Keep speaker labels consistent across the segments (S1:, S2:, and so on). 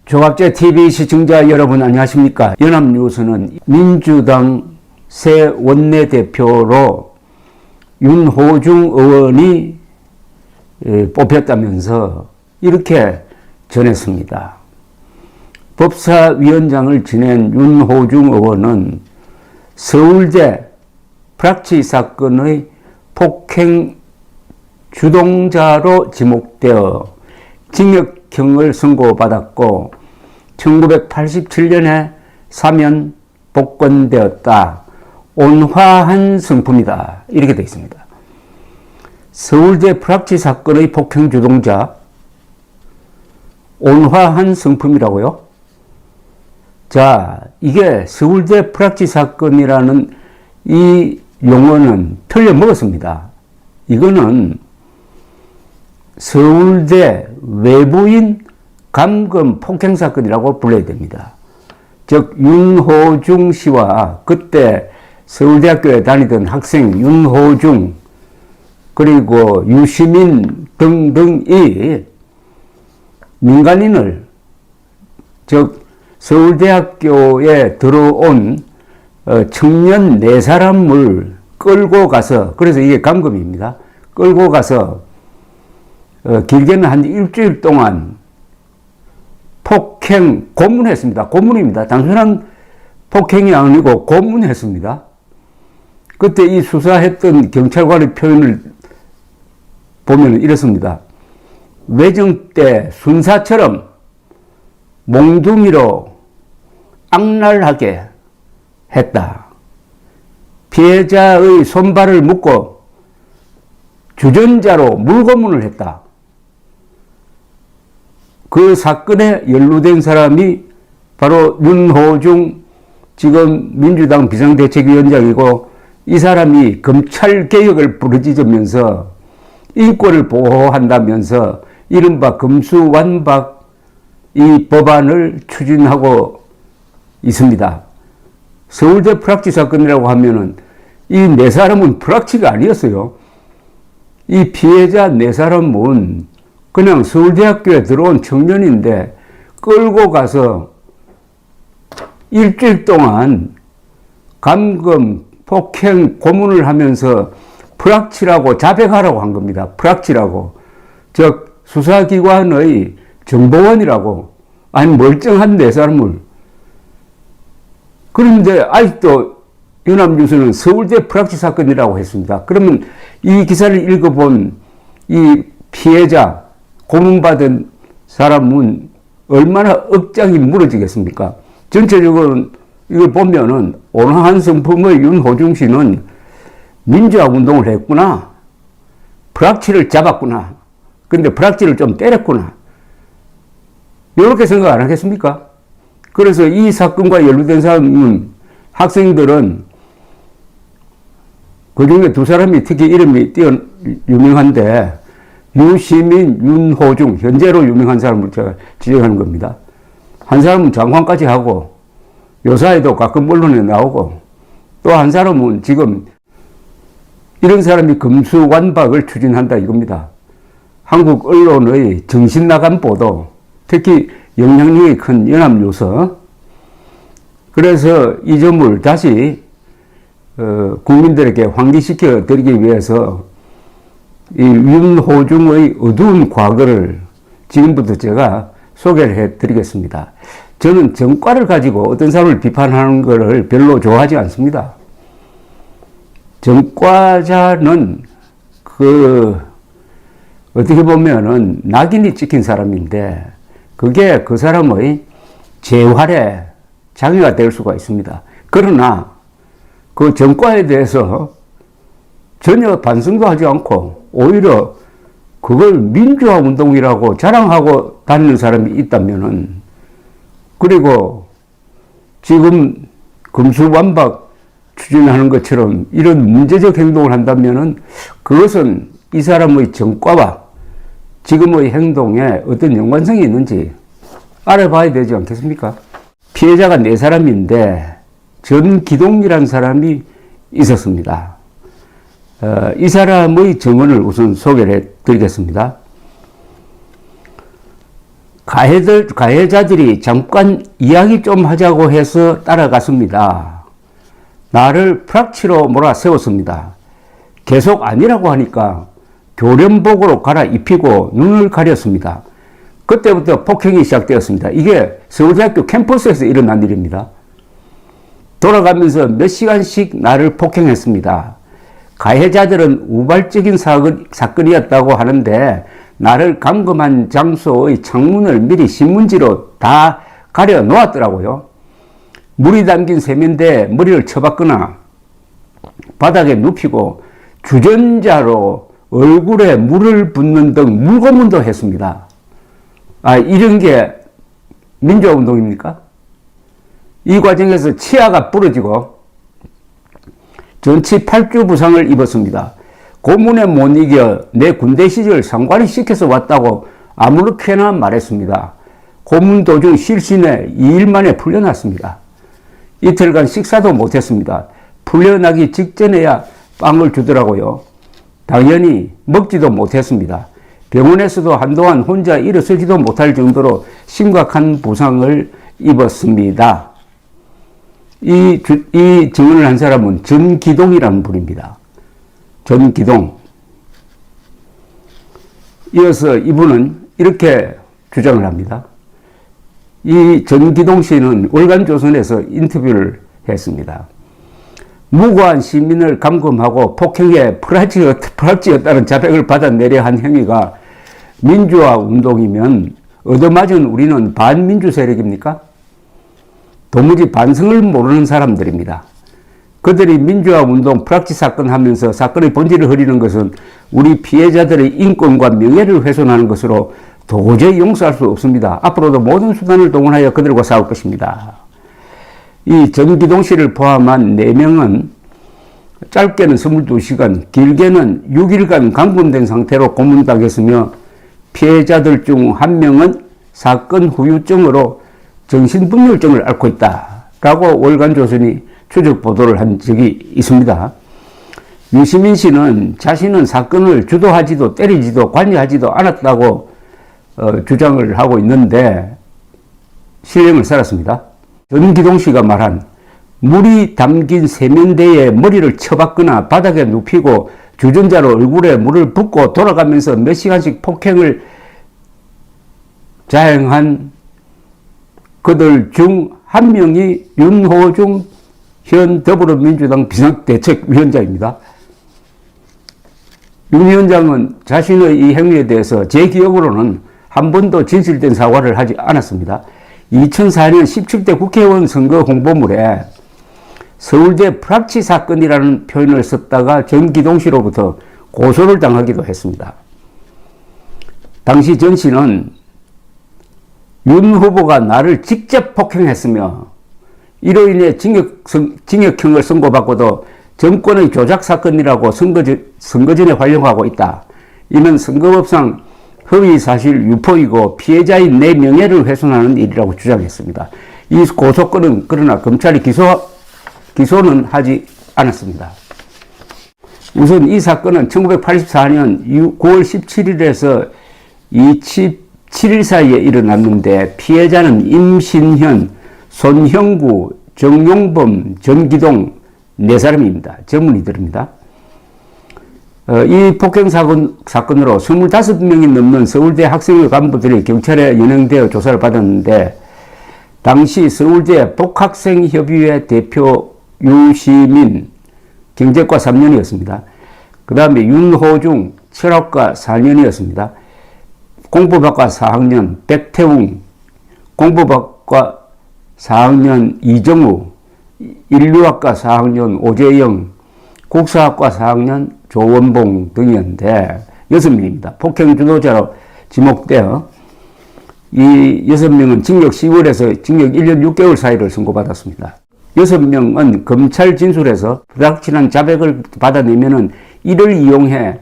S1: 조갑제 TV 시청자 여러분 안녕하십니까? 연합뉴스는 민주당 새 원내대표로 윤호중 의원이 뽑혔다면서 이렇게 전했습니다. 법사위원장을 지낸 윤호중 의원은 서울대 프락치 사건의 폭행 주동자로 지목되어 징역형을 선고받았고 1987년에 사면 복권되었다. 온화한 성품이다. 이렇게 되어 있습니다. 서울대 프락치 사건의 폭행 주동자 온화한 성품이라고요? 자, 이게 서울대 프락치 사건이라는 이 용어는 틀려먹었습니다. 이거는 서울대 외부인 감금 폭행 사건이라고 불러야 됩니다. 즉 윤호중 씨와 그때 서울대학교에 다니던 학생 윤호중 그리고 유시민 등등이 민간인을 즉 서울대학교에 들어온 청년 4사람을 끌고 가서, 그래서 이게 감금입니다. 끌고 가서 길게는 한 일주일 동안 폭행, 고문했습니다. 고문입니다. 단순한 폭행이 아니고 고문했습니다. 그때 이 수사했던 경찰관의 표현을 보면 이렇습니다. 외정 때 순사처럼 몽둥이로 악랄하게 했다. 피해자의 손발을 묶고 주전자로 물고문을 했다. 그 사건에 연루된 사람이 바로 윤호중 지금 민주당 비상대책위원장이고, 이 사람이 검찰개혁을 부르짖으면서 인권을 보호한다면서 이른바 금수완박 이 법안을 추진하고 있습니다. 서울대 프락치 사건이라고 하면은 이 4사람은 프락치가 아니었어요. 이 피해자 4사람은 그냥 서울대학교에 들어온 청년인데 끌고 가서 일주일 동안 감금, 폭행, 고문을 하면서 프락치라고 자백하라고 한 겁니다. 프락치라고. 즉 수사기관의 정보원이라고. 아니 멀쩡한 4사람을. 그런데 아직도 연합뉴스는 서울대 프락치 사건이라고 했습니다. 그러면 이 기사를 읽어본 이 피해자, 고문받은 사람은 얼마나 억장이 무너지겠습니까? 전체적으로 이걸 보면은 온화한 성품의 윤호중 씨는 민주화 운동을 했구나. 프락치를 잡았구나. 근데 프락치를 좀 때렸구나. 이렇게 생각 안 하겠습니까? 그래서 이 사건과 연루된 사람은, 학생들은 그 중에 2사람이 특히 이름이 유명한데, 유시민, 윤호중, 현재로 유명한 사람을 제가 지적하는 겁니다. 한 사람은 장관까지 하고, 요사에도 가끔 언론에 나오고, 또 한 사람은 지금 이런 사람이 금수완박을 추진한다 이겁니다. 한국 언론의 정신 나간 보도, 특히 영향력이 큰 연합뉴스. 그래서 이 점을 다시 국민들에게 환기시켜 드리기 위해서 이 윤호중의 어두운 과거를 지금부터 제가 소개를 해 드리겠습니다. 저는 전과를 가지고 어떤 사람을 비판하는 것을 별로 좋아하지 않습니다. 전과자는 어떻게 보면은 낙인이 찍힌 사람인데 그게 그 사람의 재활에 장애가 될 수가 있습니다. 그러나 그 전과에 대해서 전혀 반성도 하지 않고 오히려 그걸 민주화 운동이라고 자랑하고 다니는 사람이 있다면은, 그리고 지금 금수완박 추진하는 것처럼 이런 문제적 행동을 한다면은 그것은 이 사람의 전과와 지금의 행동에 어떤 연관성이 있는지 알아봐야 되지 않겠습니까? 피해자가 4사람인데 전기동이라는 사람이 있었습니다. 이 사람의 증언을 우선 소개를 해 드리겠습니다. 가해자들이 잠깐 이야기 좀 하자고 해서 따라갔습니다. 나를 프락치로 몰아세웠습니다. 계속 아니라고 하니까 교련복으로 갈아입히고 눈을 가렸습니다. 그때부터 폭행이 시작되었습니다. 이게 서울대학교 캠퍼스에서 일어난 일입니다. 돌아가면서 몇 시간씩 나를 폭행했습니다. 가해자들은 우발적인 사건이었다고 하는데 나를 감금한 장소의 창문을 미리 신문지로 다 가려 놓았더라고요. 물이 담긴 세면대에 머리를 쳐박거나 바닥에 눕히고 주전자로 얼굴에 물을 붓는 등 물고문도 했습니다. 이런 게 민주화운동입니까? 이 과정에서 치아가 부러지고 전치 8주 부상을 입었습니다. 고문에 못 이겨 내 군대 시절 상관이 시켜서 왔다고 아무렇게나 말했습니다. 고문 도중 실신해 2일 만에 풀려났습니다. 이틀간 식사도 못했습니다. 풀려나기 직전에야 빵을 주더라고요. 당연히 먹지도 못했습니다. 병원에서도 한동안 혼자 일어서지도 못할 정도로 심각한 부상을 입었습니다. 이 증언을 한 사람은 전기동이라는 분입니다. 전기동. 이어서 이분은 이렇게 주장을 합니다. 이 전기동 씨는 월간조선에서 인터뷰를 했습니다. 무고한 시민을 감금하고 폭행에 프라치였다는 자백을 받아내려 한 행위가 민주화 운동이면 얻어맞은 우리는 반민주 세력입니까? 도무지 반성을 모르는 사람들입니다. 그들이 민주화 운동 프락치 사건 하면서 사건의 본질을 흐리는 것은 우리 피해자들의 인권과 명예를 훼손하는 것으로 도저히 용서할 수 없습니다. 앞으로도 모든 수단을 동원하여 그들과 싸울 것입니다. 이 전기동 씨를 포함한 4명은 짧게는 22시간, 길게는 6일간 감금된 상태로 고문당했으며 피해자들 중 1명은 사건 후유증으로 정신분열증을 앓고 있다라고 월간조선이 추적 보도를 한 적이 있습니다. 유시민 씨는 자신은 사건을 주도하지도 때리지도 관여하지도 않았다고 주장을 하고 있는데 실형을 살았습니다. 전기동 씨가 말한 물이 담긴 세면대에 머리를 쳐박거나 바닥에 눕히고 주전자로 얼굴에 물을 붓고 돌아가면서 몇 시간씩 폭행을 자행한 그들 중 1명이 윤호중 현 더불어민주당 비상대책위원장입니다. 윤 위원장은 자신의 이 행위에 대해서 제 기억으로는 한 번도 진실된 사과를 하지 않았습니다. 2004년 17대 국회의원 선거 홍보물에 서울대 프락치 사건이라는 표현을 썼다가 전기동 씨로부터 고소를 당하기도 했습니다. 당시 전 씨는 윤 후보가 나를 직접 폭행했으며 이로 인해 징역형을 선고받고도 정권의 조작 사건이라고 선거 전에 활용하고 있다. 이는 선거법상 허위사실 유포이고 피해자인 내 명예를 훼손하는 일이라고 주장했습니다. 이 고소건은 그러나 검찰이 기소는 하지 않았습니다. 우선 이 사건은 1984년 9월 17일에서 27일 사이에 일어났는데 피해자는 임신현, 손형구, 정용범, 전기동 4사람입니다. 전문의들입니다. 이 폭행 사건으로 25명이 넘는 서울대 학생회 간부들이 경찰에 연행되어 조사를 받았는데 당시 서울대 복학생협의회 대표 유시민 경제과 3년이었습니다. 그 다음에 윤호중 철학과 4년이었습니다. 공법학과 4학년 백태웅, 공법학과 4학년 이정우, 인류학과 4학년 오재영, 국사학과 4학년 조원봉 등이었는데 6명입니다. 폭행 주도자로 지목되어 이 6명은 징역 10월에서 징역 1년 6개월 사이를 선고받았습니다. 6명은 검찰 진술에서 불확실한 자백을 받아내면은 이를 이용해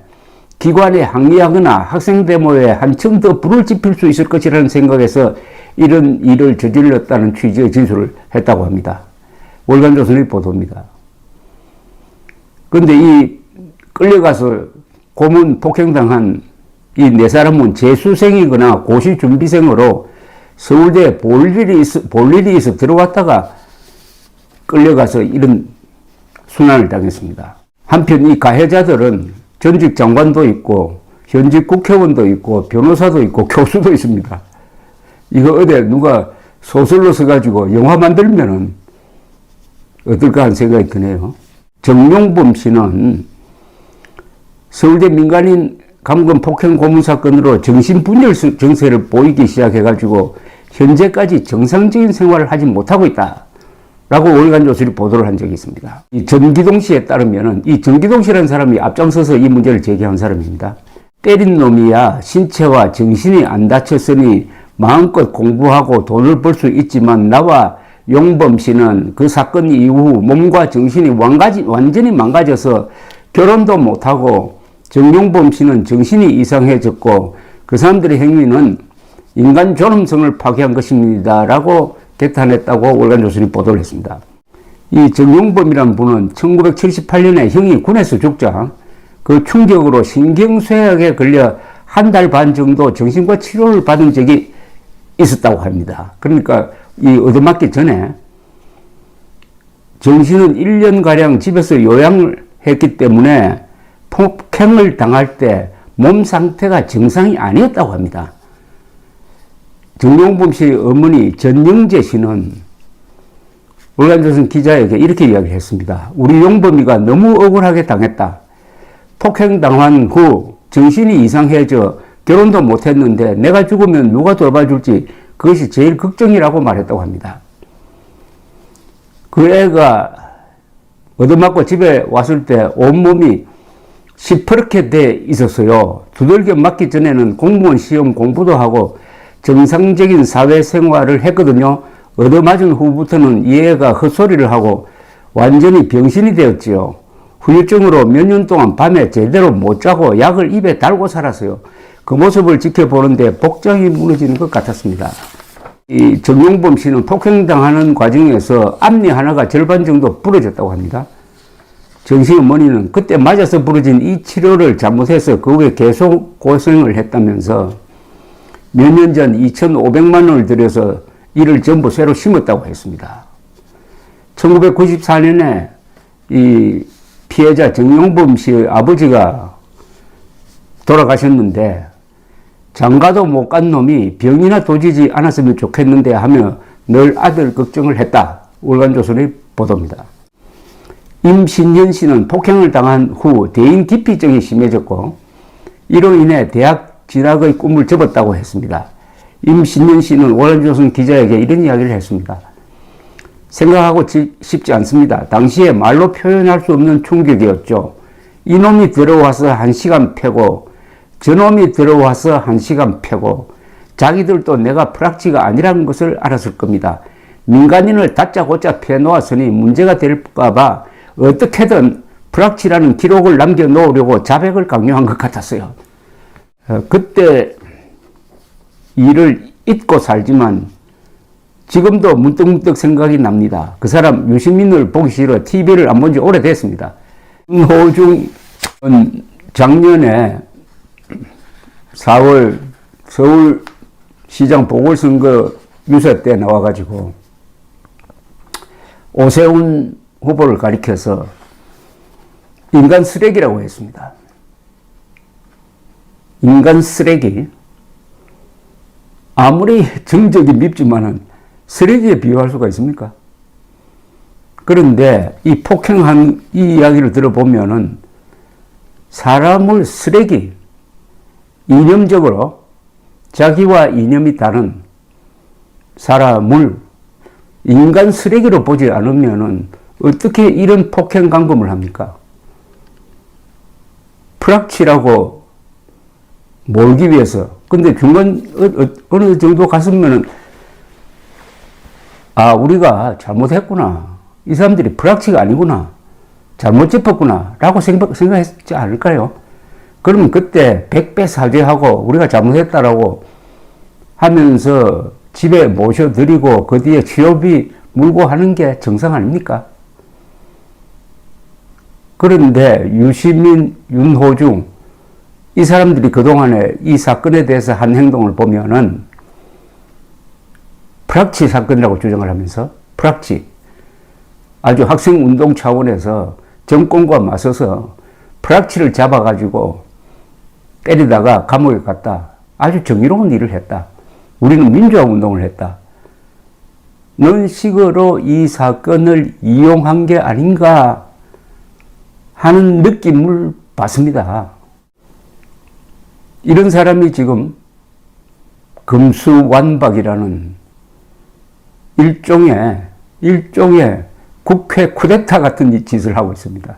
S1: 기관에 항의하거나 학생 데모에 한층 더 불을 지필 수 있을 것이라는 생각에서 이런 일을 저질렀다는 취지의 진술을 했다고 합니다. 월간조선의 보도입니다. 그런데 이 끌려가서 고문 폭행당한 이 4사람은 재수생이거나 고시 준비생으로 서울대에 볼 일이 있어 들어왔다가 끌려가서 이런 순환을 당했습니다. 한편 이 가해자들은 전직 장관도 있고 현직 국회의원도 있고 변호사도 있고 교수도 있습니다. 이거 어디 누가 소설로 써가지고 영화 만들면은 어떨까 하는 생각이 드네요. 정용범 씨는 서울대 민간인 감금 폭행 고문 사건으로 정신분열 증세를 보이기 시작해가지고 현재까지 정상적인 생활을 하지 못하고 있다 라고 월간 조선이 보도를 한 적이 있습니다. 이 전기동 씨에 따르면은 이 전기동 씨라는 사람이 앞장서서 이 문제를 제기한 사람입니다. 때린 놈이야 신체와 정신이 안 다쳤으니 마음껏 공부하고 돈을 벌 수 있지만 나와 용범 씨는 그 사건 이후 몸과 정신이 완전히 망가져서 결혼도 못하고 정용범 씨는 정신이 이상해졌고 그 사람들의 행위는 인간 존엄성을 파괴한 것입니다 라고 개탄했다고 월간조선이 보도를 했습니다. 이 정용범이라는 분은 1978년에 형이 군에서 죽자 그 충격으로 신경쇠약에 걸려 한 달 반 정도 정신과 치료를 받은 적이 있었다고 합니다. 그러니까 이 얻어맞기 전에 정신은 1년가량 집에서 요양을 했기 때문에 폭행을 당할 때 몸 상태가 정상이 아니었다고 합니다. 정용범 씨의 어머니 전영재 씨는 월간조선 기자에게 이렇게 이야기를 했습니다. 우리 용범이가 너무 억울하게 당했다. 폭행당한 후 정신이 이상해져 결혼도 못했는데 내가 죽으면 누가 돌봐줄지 그것이 제일 걱정이라고 말했다고 합니다. 그 애가 얻어맞고 집에 왔을 때 온몸이 시퍼렇게 돼 있었어요. 두들겨 맞기 전에는 공무원 시험 공부도 하고 정상적인 사회생활을 했거든요. 얻어맞은 후부터는 이 애가 헛소리를 하고 완전히 병신이 되었지요. 후유증으로 몇 년 동안 밤에 제대로 못 자고 약을 입에 달고 살았어요. 그 모습을 지켜보는데 복장이 무너지는 것 같았습니다. 이 정용범 씨는 폭행당하는 과정에서 앞니 하나가 절반 정도 부러졌다고 합니다. 정씨 어머니는 그때 맞아서 부러진 이 치료를 잘못해서 그 후에 계속 고생을 했다면서 몇 년 전 2,500만 원을 들여서 이를 전부 새로 심었다고 했습니다. 1994년에 이 피해자 정용범 씨의 아버지가 돌아가셨는데 장가도 못 간 놈이 병이나 도지지 않았으면 좋겠는데 하며 늘 아들 걱정을 했다. 월간조선의 보도입니다. 임신년 씨는 폭행을 당한 후 대인 기피증이 심해졌고 이로 인해 대학 진학의 꿈을 접었다고 했습니다. 임신년 씨는 월간조선 기자에게 이런 이야기를 했습니다. 생각하고 싶지 않습니다. 당시에 말로 표현할 수 없는 충격이었죠. 이놈이 들어와서 1시간 패고 저놈이 들어와서 1시간 패고 자기들도 내가 프락치가 아니라는 것을 알았을 겁니다. 민간인을 다짜고짜 패놓았으니 문제가 될까 봐 어떻게든 프락치라는 기록을 남겨놓으려고 자백을 강요한 것 같았어요. 그때 일을 잊고 살지만 지금도 문득문득 생각이 납니다. 그 사람 유시민을 보기 싫어 TV를 안 본 지 오래됐습니다. 윤호중은 작년에 4월 서울시장 보궐선거 유세 때 나와가지고 오세훈 후보를 가리켜서 인간 쓰레기라고 했습니다. 인간 쓰레기. 아무리 정적이 밉지만은 쓰레기에 비유할 수가 있습니까? 그런데 이 폭행한 이 이야기를 들어보면은 사람을 쓰레기, 이념적으로 자기와 이념이 다른 사람을 인간 쓰레기로 보지 않으면은 어떻게 이런 폭행 감금을 합니까? 프락치라고 몰기 위해서. 근데 중간 어느 정도 갔으면은 아, 우리가 잘못했구나. 이 사람들이 프락치가 아니구나. 잘못 짚었구나. 라고 생각했지 않을까요? 그러면 그때 100배 사죄하고 우리가 잘못했다라고 하면서 집에 모셔드리고 그 뒤에 치료비 물고 하는 게 정상 아닙니까? 그런데 유시민, 윤호중 이 사람들이 그동안에 이 사건에 대해서 한 행동을 보면은 프락치 사건이라고 주장을 하면서 프락치 아주 학생운동 차원에서 정권과 맞서서 프락치를 잡아가지고 때리다가 감옥에 갔다. 아주 정의로운 일을 했다. 우리는 민주화 운동을 했다. 는 식으로 이 사건을 이용한 게 아닌가 하는 느낌을 받습니다. 이런 사람이 지금 금수완박이라는 일종의 국회 쿠데타 같은 짓을 하고 있습니다.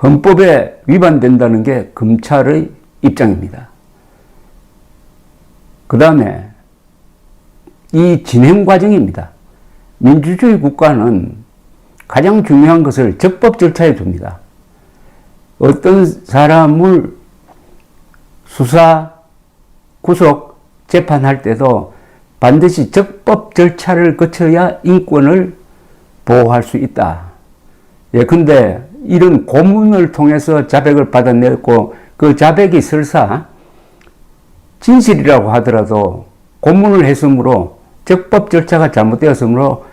S1: 헌법에 위반된다는 게 검찰의 입장입니다. 그 다음에 이 진행 과정입니다. 민주주의 국가는 가장 중요한 것을 적법 절차에 둡니다. 어떤 사람을 수사, 구속, 재판할 때도 반드시 적법 절차를 거쳐야 인권을 보호할 수 있다. 예컨대 이런 고문을 통해서 자백을 받아냈고 그 자백이 설사 진실이라고 하더라도 고문을 했으므로 적법 절차가 잘못되었으므로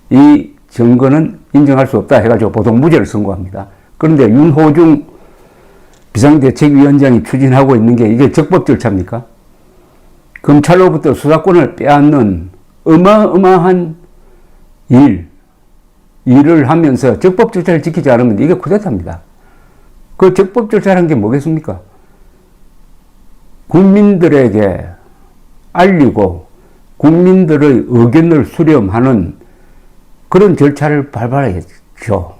S1: 이 증거는 인정할 수 없다 해가지고 보통 무죄를 선고합니다. 그런데 윤호중 비상대책위원장이 추진하고 있는 게 이게 적법 절차입니까? 검찰로부터 수사권을 빼앗는 어마어마한 일을 하면서 적법 절차를 지키지 않으면 이게 쿠데타입니다. 그 적법 절차라는 게 뭐겠습니까? 국민들에게 알리고 국민들의 의견을 수렴하는 그런 절차를 밟아야죠.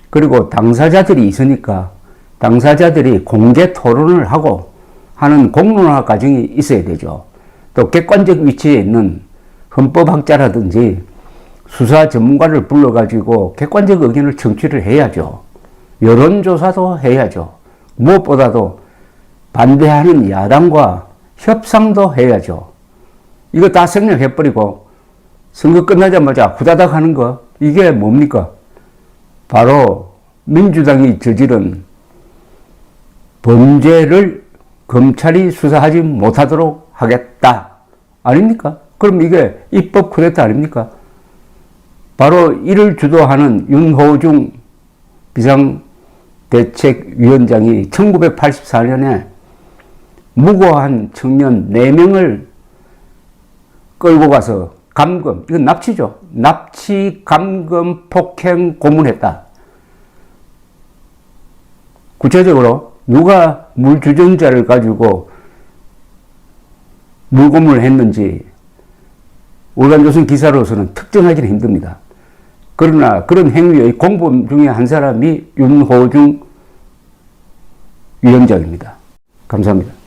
S1: 그리고 당사자들이 있으니까 당사자들이 공개 토론을 하고 하는 공론화 과정이 있어야 되죠. 또 객관적 위치에 있는 헌법학자라든지 수사 전문가를 불러가지고 객관적 의견을 청취를 해야죠. 여론조사도 해야죠. 무엇보다도 반대하는 야당과 협상도 해야죠. 이거 다 생략해버리고 선거 끝나자마자 후다닥 하는 거, 이게 뭡니까? 바로 민주당이 저지른 범죄를 검찰이 수사하지 못하도록 하겠다. 아닙니까? 그럼 이게 입법 쿠데타 아닙니까? 바로 이를 주도하는 윤호중 비상대책위원장이 1984년에 무고한 청년 4명을 끌고 가서 감금, 이건 납치죠. 납치, 감금, 폭행, 고문했다. 구체적으로 누가 물주전자를 가지고 물고문을 했는지 월간조선 기사로서는 특정하기는 힘듭니다. 그러나 그런 행위의 공범 중에 한 사람이 윤호중 위원장입니다. 감사합니다.